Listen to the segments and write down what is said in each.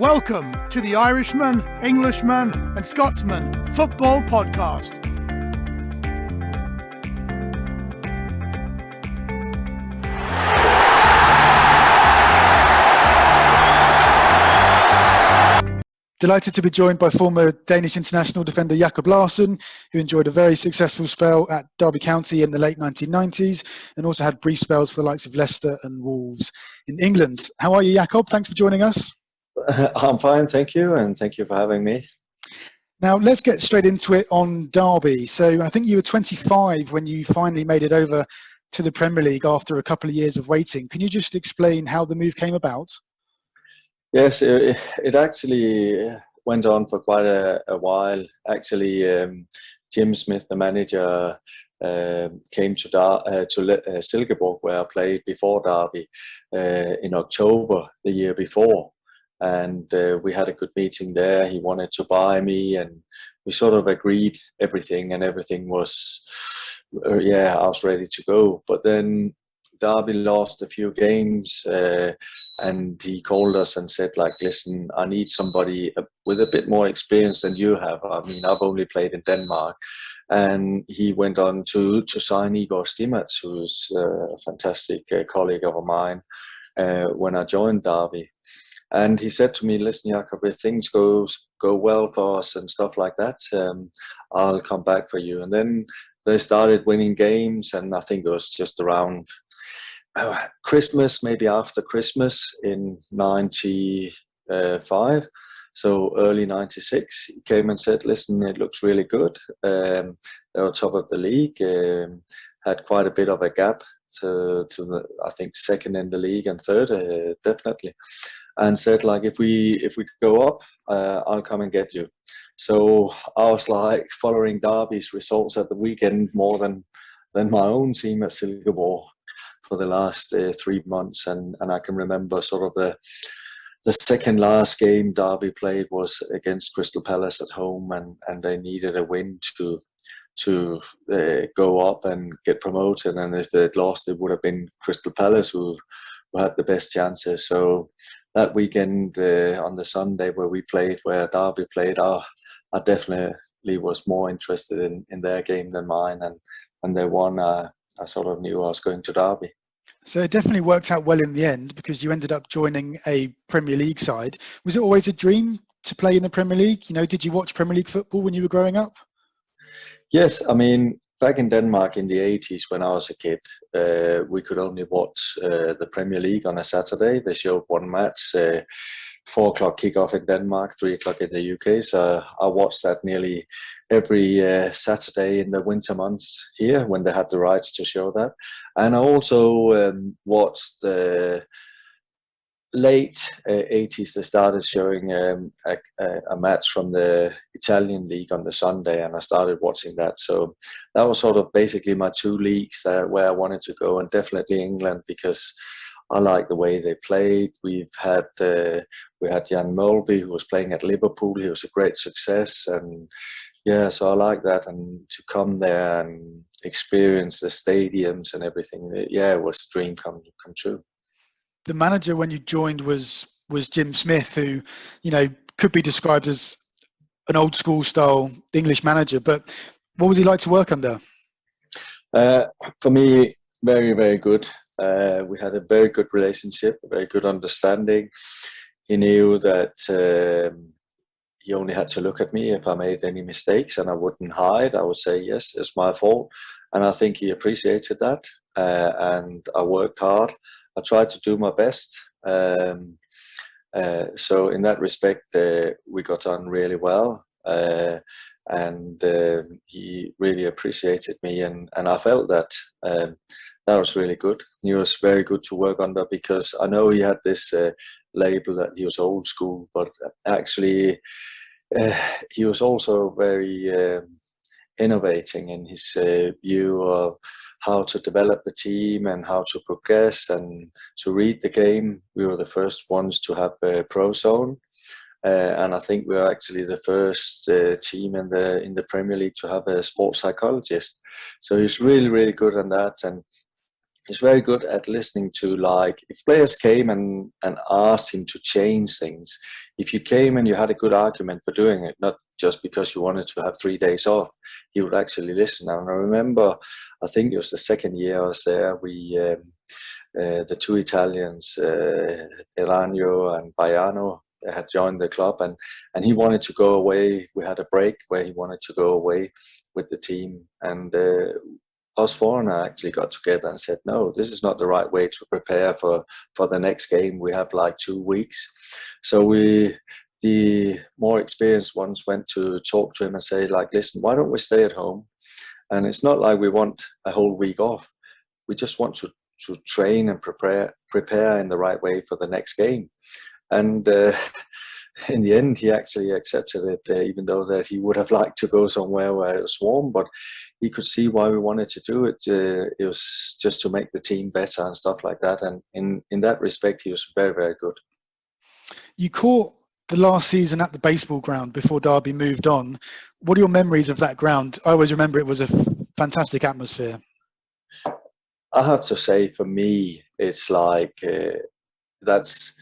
Welcome to the Irishman, Englishman and Scotsman Football Podcast. Delighted to be joined by former Danish international defender Jacob Laursen, who enjoyed a very successful spell at Derby County in the late 1990s and also had brief spells for the likes of Leicester and Wolves in England. How are you, Jacob? Thanks for joining us. I'm fine, thank you, and thank you for having me. Now, let's get straight into it on Derby. So I think you were 25 when you finally made it over to the Premier League after a couple of years of waiting. Can you just explain how the move came about? Yes, it actually went on for quite a while. Actually, Jim Smith, the manager, came to Silkeborg, where I played before Derby, in October the year before. And we had a good meeting there. He wanted to buy me, and we sort of agreed everything, and everything was, I was ready to go. But then Derby lost a few games, and he called us and said, like, listen, I need somebody with a bit more experience than you have. I mean, I've only played in Denmark. And he went on to sign Igor Stimac, who's a fantastic colleague of mine, when I joined Derby. And he said to me, listen, Jacob, if things go well for us and stuff like that, I'll come back for you. And then they started winning games, and I think it was just around Christmas, maybe after Christmas in 95, so early 96, he came and said, listen, it looks really good. They were top of the league, had quite a bit of a gap to I think second in the league and third, definitely, and said, like, if we go up, I'll come and get you. So I was like following Derby's results at the weekend more than my own team at Silkeborg for the last 3 months, and I can remember sort of the second last game Derby played was against Crystal Palace at home, and they needed a win to go up and get promoted, and if they'd lost, it would have been Crystal Palace who had the best chances. So that weekend on the Sunday where Derby played, I definitely was more interested in their game than mine, and when they won, I sort of knew I was going to Derby. So it definitely worked out well in the end, because you ended up joining a Premier League side. Was it always a dream to play in the Premier League? You know, did you watch Premier League football when you were growing up? Yes, I mean, back in Denmark in the 80s when I was a kid, we could only watch the Premier League on a Saturday. They showed one match, 4 o'clock kickoff in Denmark, 3 o'clock in the UK. So I watched that nearly every Saturday in the winter months here when they had the rights to show that. And I also watched late 80s, they started showing a match from the Italian league on the Sunday, and I started watching that. So that was sort of basically my 2 leagues where I wanted to go, and definitely England, because I like the way they played. We had Jan Molby, who was playing at Liverpool. He was a great success, and so I like that. And to come there and experience the stadiums and everything, it was a dream come true. The manager when you joined was Jim Smith, who, you know, could be described as an old school style English manager. But what was he like to work under? For me, very, very good. We had a very good relationship, a very good understanding. He knew that he only had to look at me if I made any mistakes, and I wouldn't hide. I would say, yes, it's my fault. And I think he appreciated that. And I worked hard. I tried to do my best. So in that respect, we got on really well. And he really appreciated me. And I felt that that was really good. He was very good to work under, because I know he had this label that he was old school, but actually he was also very innovating in his view of how to develop the team and how to progress and to read the game. We were the first ones to have a pro zone, and I think we were actually the first team in the Premier League to have a sports psychologist. So he's really, really good on that, and he's very good at listening to, like, if players came and asked him to change things. If you came and you had a good argument for doing it, not just because you wanted to have 3 days off, he would actually listen. And I remember, I think it was the second year I was there, the two Italians, Eranio and Baiano, had joined the club, and he wanted to go away. We had a break where he wanted to go away with the team, and us foreigner actually got together and said, no, this is not the right way to prepare for the next game. We have like 2 weeks. So the more experienced ones went to talk to him and say, like, listen, why don't we stay at home? And it's not like we want a whole week off. We just want to train and prepare in the right way for the next game. And in the end, he actually accepted it, even though that he would have liked to go somewhere where it was warm. But he could see why we wanted to do it. It was just to make the team better and stuff like that. And in that respect, he was very, very good. You caught the last season at the baseball ground before Derby moved on. What are your memories of that ground? I always remember it was a fantastic atmosphere. I have to say, for me, it's like that's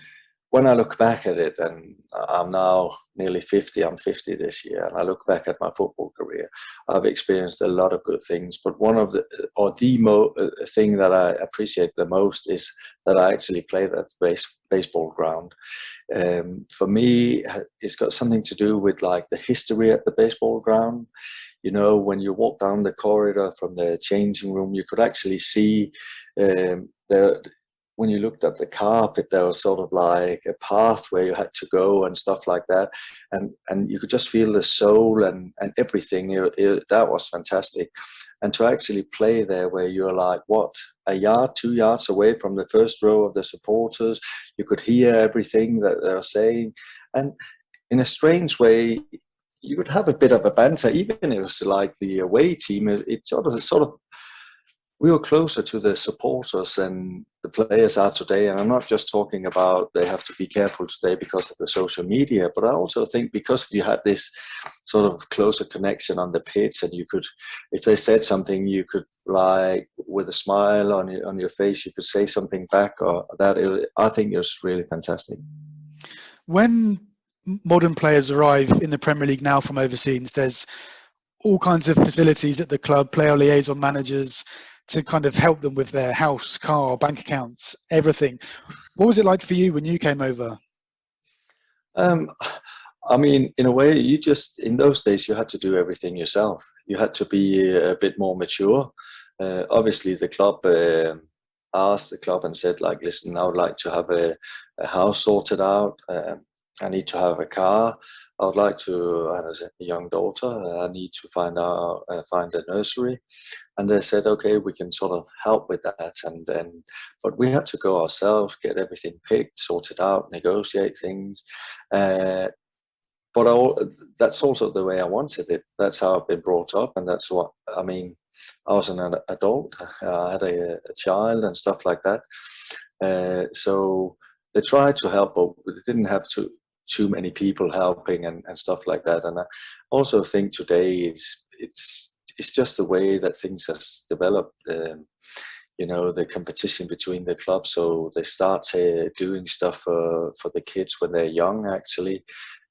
when I look back at it, and I'm now nearly 50, I'm 50 this year, and I look back at my football career, I've experienced a lot of good things, but one of the thing that I appreciate the most is that I actually played at the baseball ground. For me, it's got something to do with like the history at the baseball ground. You know, when you walk down the corridor from the changing room, you could actually see when you looked at the carpet, there was sort of like a path where you had to go and stuff like that. And you could just feel the soul and everything. That was fantastic. And to actually play there where you're like, what, a yard, 2 yards away from the first row of the supporters, you could hear everything that they were saying. And in a strange way, you could have a bit of a banter, even if it was like the away team. It sort of we were closer to the supporters than the players are today. And I'm not just talking about they have to be careful today because of the social media, but I also think because you had this sort of closer connection on the pitch, and you could, if they said something, you could, like, with a smile on your face, you could say something back, or that. I think it was really fantastic. When modern players arrive in the Premier League now from overseas, there's all kinds of facilities at the club, player liaison managers, to kind of help them with their house, car, bank accounts, everything. What was it like for you when you came over? I mean, in a way, in those days, you had to do everything yourself. You had to be a bit more mature. Obviously, the club asked the club and said, like, listen, I would like to have a house sorted out. I need to have a car. I would like to have a young daughter. I need to find a nursery. And they said, okay, we can sort of help with that. But we had to go ourselves, get everything picked, sorted out, negotiate things. But that's also the way I wanted it. That's how I've been brought up, and that's what I mean. I was an adult. I had a child and stuff like that. So they tried to help, but they didn't have too many people helping and stuff like that. And I also think today it's just the way that things have developed. You know, the competition between the clubs, so they start doing stuff for the kids when they're young, actually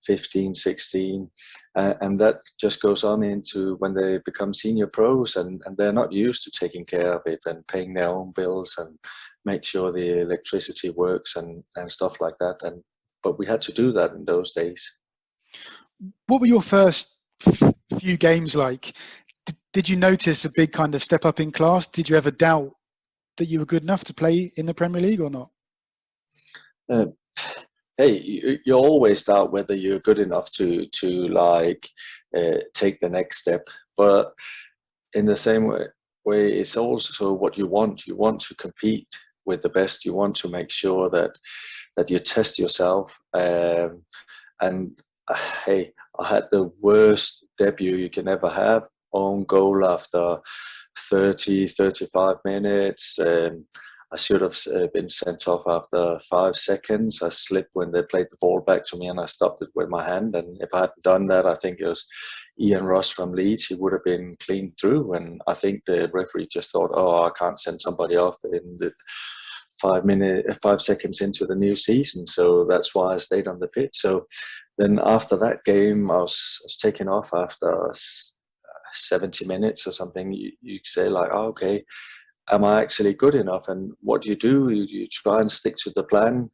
15, 16, and that just goes on into when they become senior pros, and they're not used to taking care of it and paying their own bills and make sure the electricity works and stuff like that. But we had to do that in those days. What were your first few games like? Did you notice a big kind of step up in class? Did you ever doubt that you were good enough to play in the Premier League or not? Hey, you always doubt whether you're good enough to take the next step. But in the same way, it's also what you want. You want to compete with the best. You want to make sure that you test yourself. And hey, I had the worst debut you can ever have. Own goal after 30, 35 minutes. I should have been sent off after 5 seconds. I slipped when they played the ball back to me, and I stopped it with my hand. And if I hadn't done that, I think it was Ian Ross from Leeds. He would have been clean through. And I think the referee just thought, oh, I can't send somebody off in the 5 seconds into the new season. So that's why I stayed on the pitch. So then after that game, I was taken off after 70 minutes or something. You say like, oh, okay, am I actually good enough? And what do? You try and stick to the plan.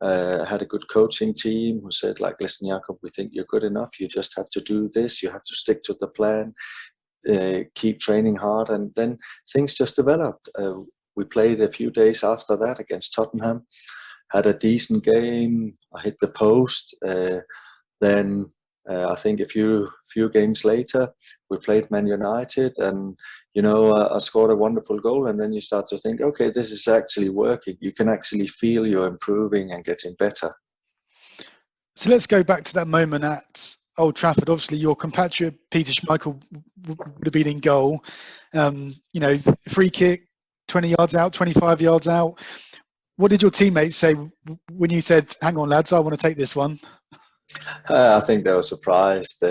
Had a good coaching team who said like, listen, Jacob, we think you're good enough. You just have to do this. You have to stick to the plan. Keep training hard. And then things just developed. We played a few days after that against Tottenham. Had a decent game. I hit the post. Then I think a few games later, we played Man United, and I scored a wonderful goal. And then you start to think, okay, this is actually working. You can actually feel you're improving and getting better. So let's go back to that moment at Old Trafford. Obviously, your compatriot Peter Schmeichel would have been in goal. Free kick, 20 yards out, 25 yards out. What did your teammates say when you said, hang on, lads, I want to take this one? I think they were surprised.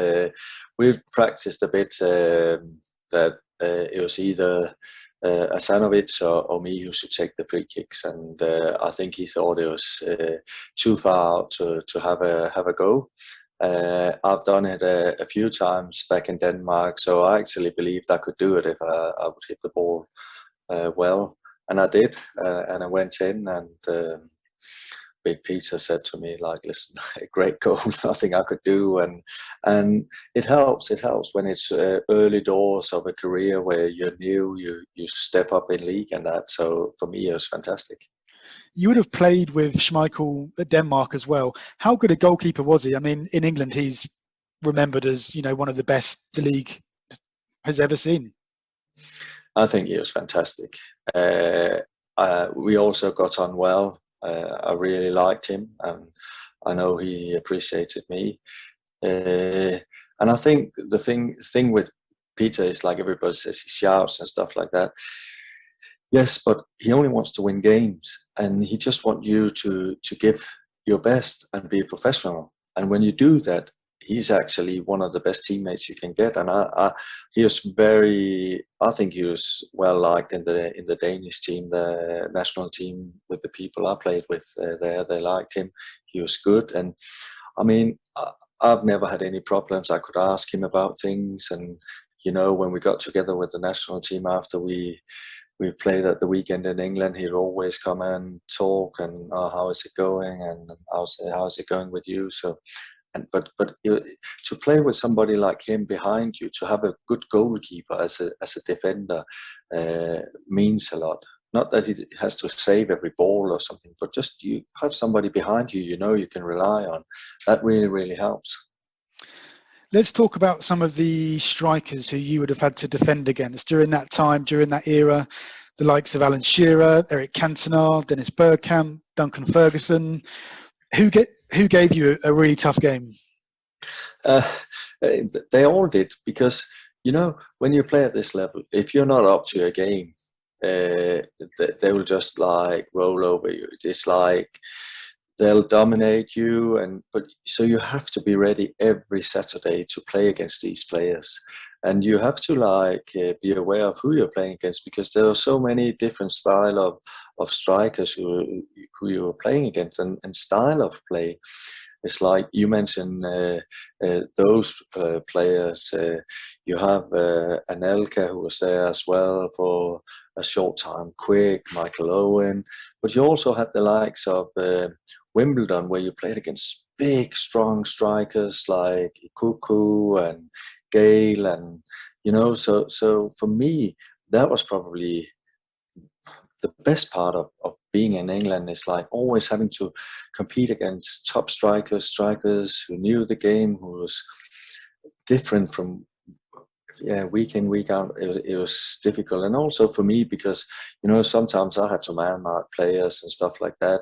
We've practiced a bit that it was either Asanovic or me who should take the free kicks, and I think he thought it was too far out to have a go. I've done it a few times back in Denmark, so I actually believed I could do it if I would hit the ball well, and I did, and I went in, and Big Peter said to me, like, listen, a great goal, nothing I could do. And it helps when it's early doors of a career where you're new, you step up in league and that. So for me, it was fantastic. You would have played with Schmeichel at Denmark as well. How good a goalkeeper was he? I mean, in England, he's remembered as, one of the best the league has ever seen. I think he was fantastic. We also got on well. I really liked him, and I know he appreciated me. And I think the thing with Peter is, like everybody says, he shouts and stuff like that. Yes, but he only wants to win games, and he just wants you to give your best and be professional. And when you do that, he's actually one of the best teammates you can get. And he was I think he was well liked in the Danish team, the national team, with the people I played with there. They liked him. He was good. And I mean, I've never had any problems. I could ask him about things. And, when we got together with the national team after we played at the weekend in England, he'd always come and talk and, how is it going? And how is it going with you? So, but to play with somebody like him behind you, to have a good goalkeeper as a defender, means a lot. Not that he has to save every ball or something, but just you have somebody behind you, you can rely on. That really, really helps. Let's talk about some of the strikers who you would have had to defend against during that time, during that era. The likes of Alan Shearer, Eric Cantona, Dennis Bergkamp, Duncan Ferguson. Who gave you a really tough game? They all did, because when you play at this level, if you're not up to your game, they will just like roll over you. It's like they'll dominate you, but so you have to be ready every Saturday to play against these players. And you have to be aware of who you're playing against, because there are so many different style of strikers who you're playing against, and style of play. It's like you mentioned those players. You have Anelka, who was there as well for a short time, Quick, Michael Owen. But you also had the likes of Wimbledon, where you played against big, strong strikers like Kuku and Gale, and so for me, that was probably the best part of being in England, is like always having to compete against top strikers who knew the game, who was different from week in, week out. It was difficult. And also for me, because sometimes I had to man mark players and stuff like that.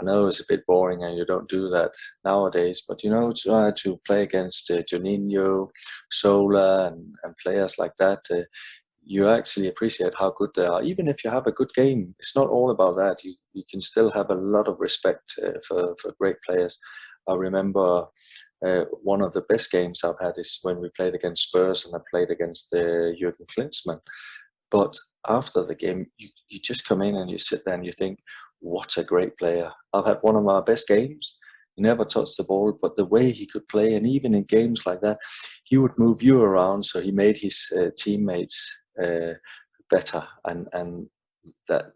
I know it's a bit boring and you don't do that nowadays, but try to play against Juninho, Zola, and players like that. you actually appreciate how good they are. Even if you have a good game, it's not all about that. You can still have a lot of respect for great players. I remember one of the best games I've had is when we played against Spurs and I played against Jürgen Klinsmann. But after the game, you just come in and you sit there and you think, what a great player. I've had one of my best games. He never touched the ball, but the way he could play, and even in games like that, he would move you around, so he made his teammates better. And that,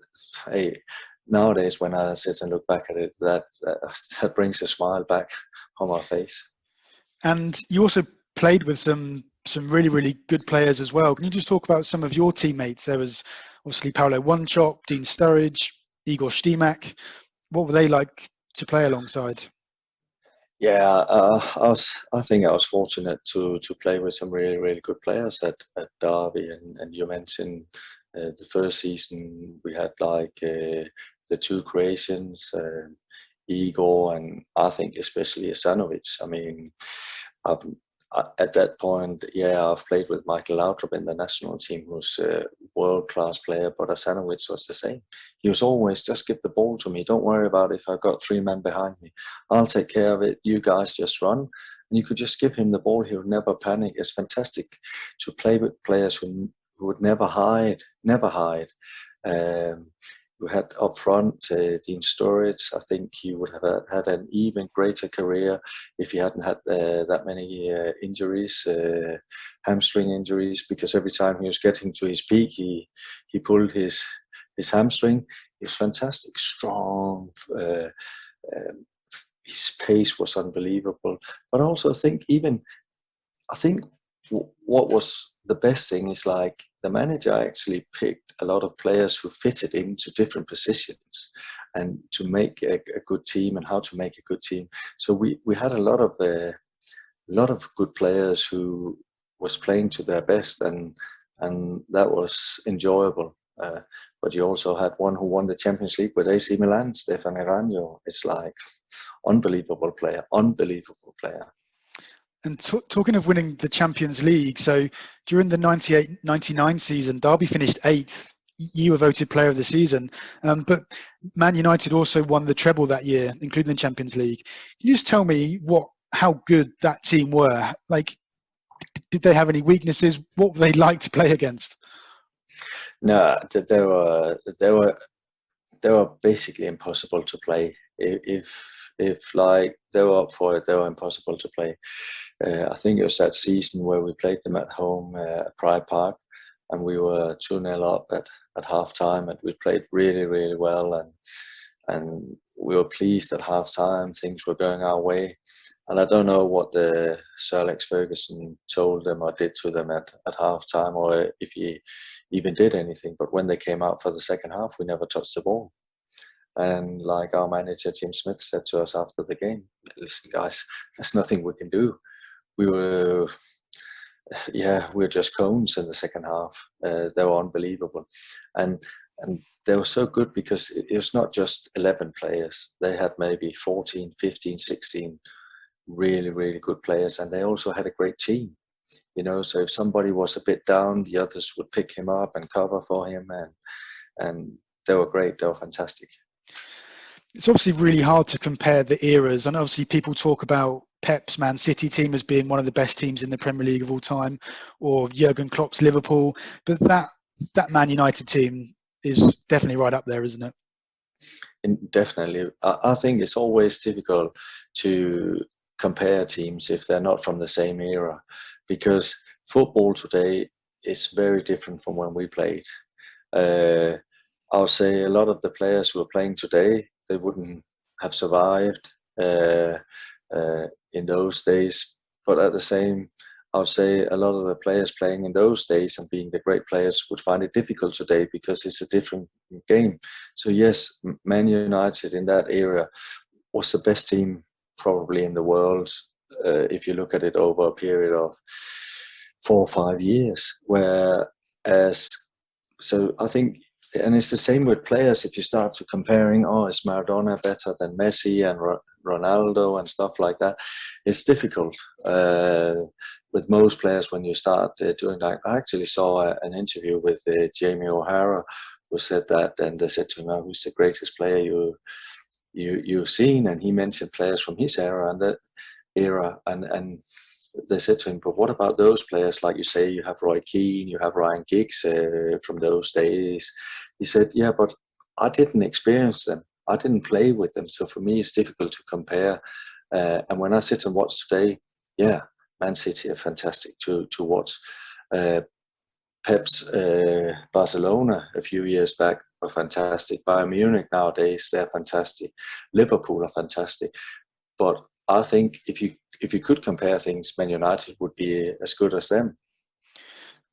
hey, nowadays when I sit and look back at it, that brings a smile back on my face. And you also played with some really, really good players as well. Can you just talk about some of your teammates? There was obviously Paolo Wanchop, Dean Sturridge, Igor Stimac. What were they like to play alongside? Yeah, I think I was fortunate to play with some really, really good players at Derby. And you mentioned the first season we had like the two Croatians, Igor, and I think especially Asanovic. I mean, at that point, I've played with Michael Laudrup in the national team, who's a world-class player, but Asanovic was the same. He was always, just give the ball to me. Don't worry about if I've got 3 men behind me. I'll take care of it. You guys just run. And you could just give him the ball. He would never panic. It's fantastic to play with players who would never hide. We had up front Dean Sturridge. I think he would have had an even greater career if he hadn't had that many injuries, hamstring injuries, because every time he was getting to his peak, he pulled his hamstring. He was fantastic, strong. His pace was unbelievable. But I also think what was the best thing is like the manager actually picked a lot of players who fitted into different positions and to make a good team and how to make a good team. So we had a lot of good players who was playing to their best, and that was enjoyable. But you also had one who won the Champions League with AC Milan, Stefan Eranio. It's like unbelievable player. And talking of winning the Champions League, so during the 98-99 season, Derby finished 8th. You were voted player of the season. But Man United also won the treble that year, including the Champions League. Can you just tell me how good that team were? Like, did they have any weaknesses? What were they like to play against? No, they were basically impossible to play. If like they were up for it, they were impossible to play. I think it was that season where we played them at home at Pride Park, and we were 2-0 up at half time, and we played really, really well, and we were pleased at half time. Things were going our way, and I don't know what the Sir Alex Ferguson told them or did to them at half time, or if he even did anything. But when they came out for the second half, we never touched the ball. And like our manager Jim Smith said to us after the game, listen guys, there's nothing we can do. We're just cones in the second half. They were unbelievable, and they were so good because it was not just 11 players. They had maybe 14, 15, 16 really, really good players, and they also had a great team. So if somebody was a bit down, the others would pick him up and cover for him, and they were great. They were fantastic. It's obviously really hard to compare the eras, and obviously people talk about Pep's Man City team as being one of the best teams in the Premier League of all time, or Jurgen Klopp's Liverpool, but that Man United team is definitely right up there, isn't it? Definitely. I think it's always difficult to compare teams if they're not from the same era, because football today is very different from when we played. I'll say a lot of the players who are playing today, they wouldn't have survived in those days. But at the same, I'll say a lot of the players playing in those days and being the great players would find it difficult today because it's a different game. So yes, Man United in that era was the best team probably in the world if you look at it over a period of 4 or 5 years. So I think, and it's the same with players. If you start to comparing, is Maradona better than Messi and Ronaldo and stuff like that? It's difficult with most players, when you start doing that, I actually saw an interview with Jamie O'Hara, who said that, and they said to him, "Oh, who's the greatest player you've seen?" And he mentioned players from his era and they said to him, "But what about those players? Like you say, you have Roy Keane, you have Ryan Giggs from those days." He said, "Yeah, but I didn't experience them. I didn't play with them. So for me, it's difficult to compare. And when I sit and watch today, yeah, Man City are fantastic to watch. Pep's Barcelona a few years back are fantastic. Bayern Munich nowadays, they're fantastic. Liverpool are fantastic. But I think if you could compare things, Man United would be as good as them."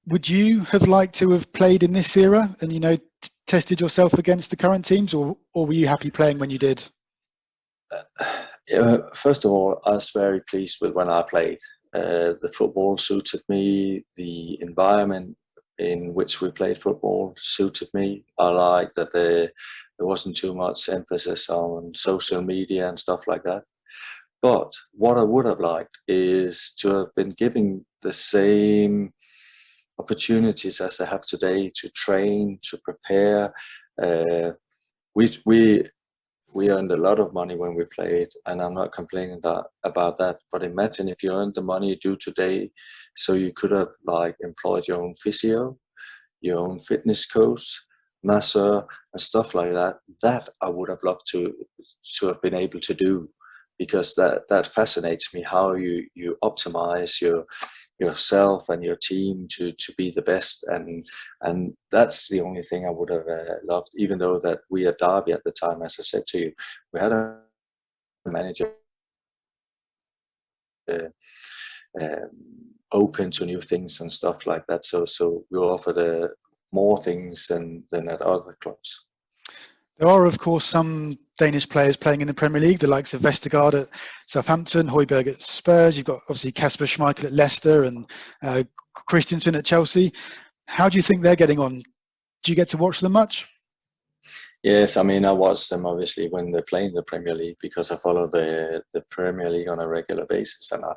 Would you have liked to have played in this era and, tested yourself against the current teams, or were you happy playing when you did? First of all, I was very pleased with when I played. The football suited me. The environment in which we played football suited me. I like that there wasn't too much emphasis on social media and stuff like that. But what I would have liked is to have been given the same opportunities as they have today to train, to prepare. We earned a lot of money when we played, and I'm not complaining about that. But imagine if you earned the money you do today, so you could have employed your own physio, your own fitness coach, masseur, and stuff like that. That I would have loved to have been able to do, because that fascinates me, how you optimize yourself and your team to be the best, and that's the only thing I would have loved. Even though that we at Derby at the time, as I said to you, we had a manager open to new things and stuff like that, so we were offered more things than at other clubs. There are, of course, some Danish players playing in the Premier League, the likes of Vestergaard at Southampton, Højbjerg at Spurs. You've got obviously Kasper Schmeichel at Leicester and Christensen at Chelsea. How do you think they're getting on? Do you get to watch them much? Yes, I mean, I watch them obviously when they play in the Premier League, because I follow the Premier League on a regular basis, and I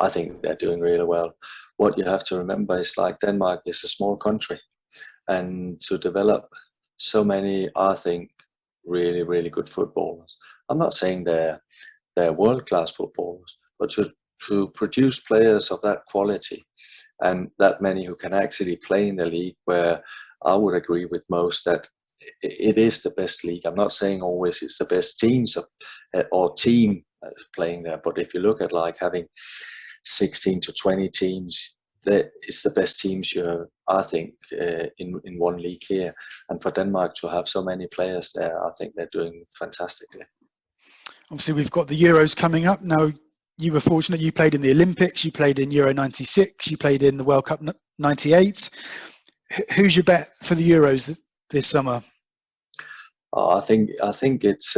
think they're doing really well. What you have to remember is, Denmark is a small country, and to develop so many, I think, really, really good footballers. I'm not saying they're world-class footballers, but to produce players of that quality and that many who can actually play in the league, where I would agree with most that it is the best league. I'm not saying always it's the best teams or team playing there, but if you look at having 16 to 20 teams, that is the best teams you have, I think, in one league here. And for Denmark to have so many players there, I think they're doing fantastically. Obviously, we've got the Euros coming up. Now, you were fortunate, you played in the Olympics, you played in Euro 96, you played in the World Cup 98. Who's your bet for the Euros this summer? I think it's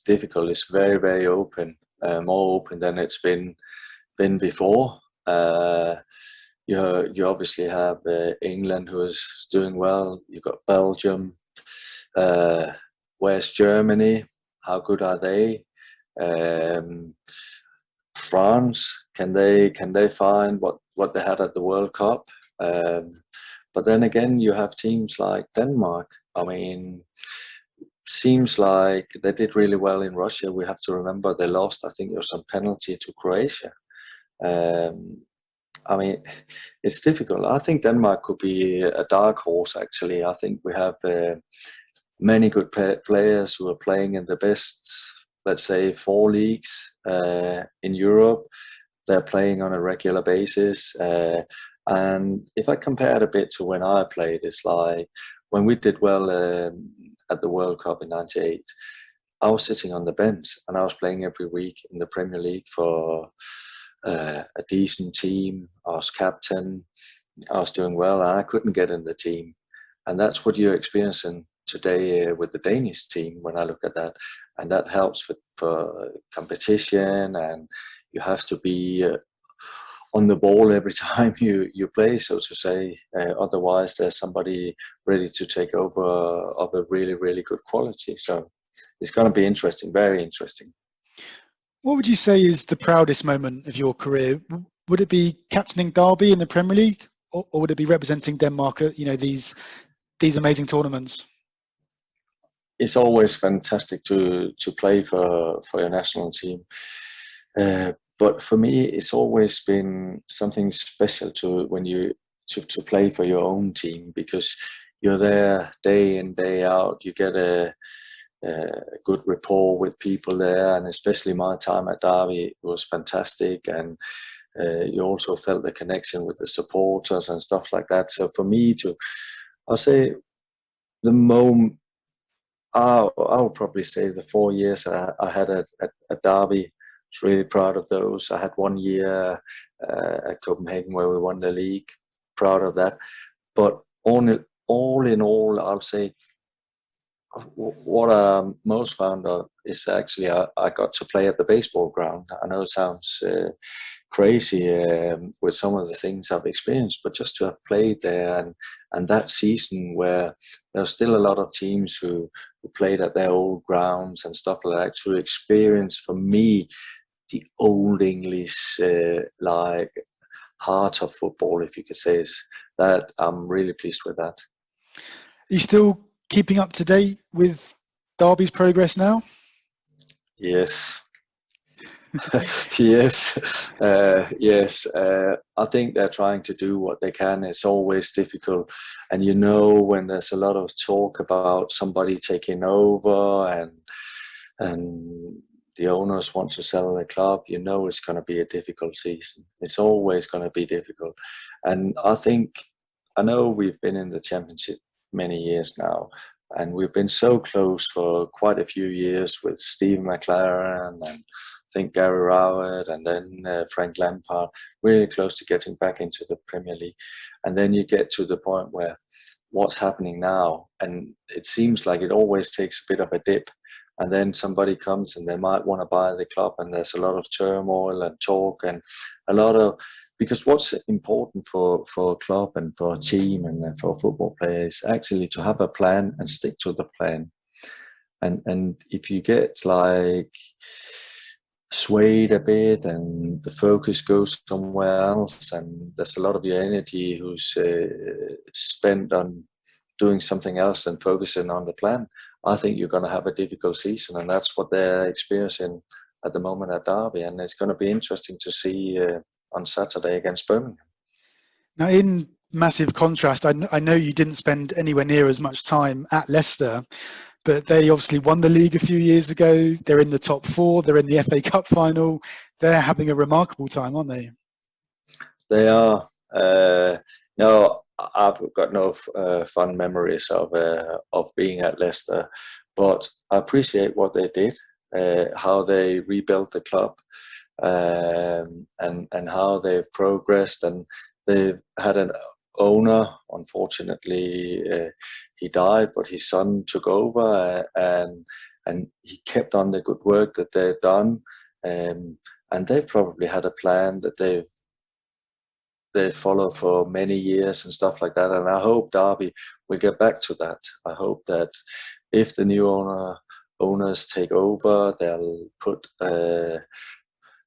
difficult. It's very, very open, more open than it's been before. You obviously have England, who is doing well. You've got Belgium. Where's Germany? How good are they? France, can they find what they had at the World Cup? But then again, you have teams like Denmark. I mean, seems like they did really well in Russia. We have to remember they lost, I think it was some penalty to Croatia. I mean, it's difficult. I think Denmark could be a dark horse, actually. I think we have many good players who are playing in the best, let's say, 4 leagues in Europe. They're playing on a regular basis. And if I compare it a bit to when I played, it's like when we did well at the World Cup in '98, I was sitting on the bench and I was playing every week in the Premier League for a decent team. I was captain. I was doing well, and I couldn't get in the team. And that's what you're experiencing today with the Danish team when I look at that. And that helps for competition, and you have to be on the ball every time you play, so to say. Otherwise, there's somebody ready to take over of a really, really good quality. So it's going to be interesting, very interesting. What would you say is the proudest moment of your career? Would it be captaining Derby in the Premier League, or would it be representing Denmark at these amazing tournaments? It's always fantastic to play for your national team. But for me, it's always been something special to play for your own team, because you're there day in, day out. You get a good rapport with people there, and especially my time at Derby was fantastic. And you also felt the connection with the supporters and stuff like that. So for me I'll say the moment, I would probably say the 4 years I had at Derby, I was really proud of those. I had 1 year at Copenhagen where we won the league, proud of that. But all in all, I'll say what I'm most fond of is actually I got to play at the baseball ground. I know it sounds crazy with some of the things I've experienced, but just to have played there, and that season where there's still a lot of teams who played at their old grounds and stuff like that, to experience for me the old English like heart of football, if you could say, is that I'm really pleased with that. Are you still keeping up to date with Derby's progress now? Yes. Yes. I think they're trying to do what they can. It's always difficult, and when there's a lot of talk about somebody taking over and the owners want to sell the club, it's going to be a difficult season. It's always going to be difficult, and I know we've been in the Championship many years now, and we've been so close for quite a few years with Steve McLaren and I think Gary Rowett and then Frank Lampard, really close to getting back into the Premier League. And then you get to the point where what's happening now, and it seems like it always takes a bit of a dip, and then somebody comes and they might want to buy the club, and there's a lot of turmoil and talk and a lot of, because what's important for a club and for a team and for a football player is actually to have a plan and stick to the plan. And if you get like swayed a bit and the focus goes somewhere else, and there's a lot of your energy who's spent on doing something else than focusing on the plan, I think you're going to have a difficult season, and that's what they're experiencing at the moment at Derby. And it's going to be interesting to see on Saturday against Birmingham. Now, in massive contrast, I know you didn't spend anywhere near as much time at Leicester, but they obviously won the league a few years ago. They're in the top 4. They're in the FA Cup final. They're having a remarkable time, aren't they? They are. No, I've got no fun memories of being at Leicester, but I appreciate what they did, how they rebuilt the club, and how they've progressed. And they've had an owner, unfortunately he died, but his son took over, and he kept on the good work that they've done, and they've probably had a plan that they follow for many years and stuff like that. And I hope Derby will get back to that. I hope that if the new owners take over, they'll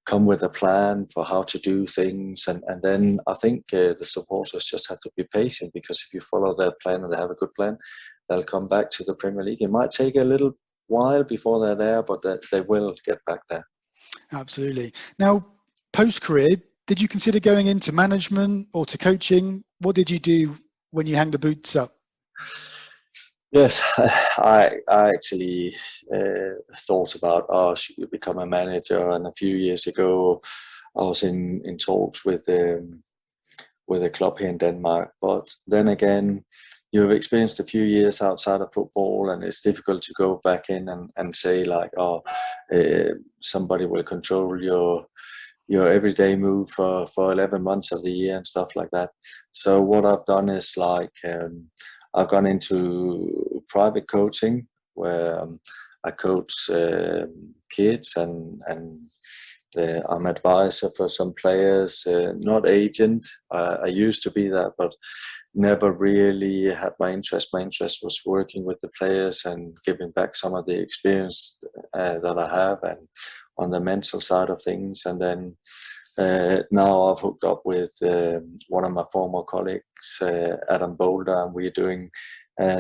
come with a plan for how to do things, and then I think the supporters just have to be patient, because if you follow their plan and they have a good plan, they'll come back to the Premier League. It might take a little while before they're there, but they will get back there. Absolutely. Now, post-career, did you consider going into management or to coaching? What did you do when you hang the boots up? Yes, I actually thought about, should you become a manager? And a few years ago, I was in talks with a club here in Denmark. But then again, you've experienced a few years outside of football, and it's difficult to go back in and say like, somebody will control your everyday move for 11 months of the year and stuff like that. So what I've done is like, I've gone into private coaching, where I coach kids, and I'm advisor for some players, not agent. I used to be that, but never really had my interest. My interest was working with the players and giving back some of the experience that I have, and on the mental side of things. And then now I've hooked up with one of my former colleagues, Adam Boulder, and we're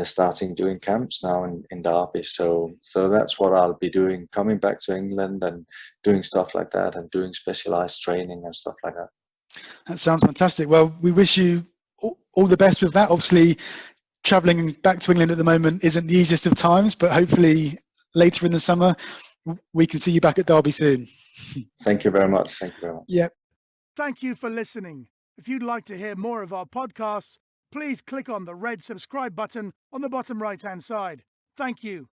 starting doing camps now in Derby. So that's what I'll be doing, coming back to England and doing stuff like that, and doing specialized training and stuff like that. That sounds fantastic. Well, we wish you all the best with that. Obviously, travelling back to England at the moment isn't the easiest of times, but hopefully later in the summer we can see you back at Derby soon. Thank you very much. Thank you very much. Yeah. Thank you for listening. If you'd like to hear more of our podcasts, please click on the red subscribe button on the bottom right-hand side. Thank you.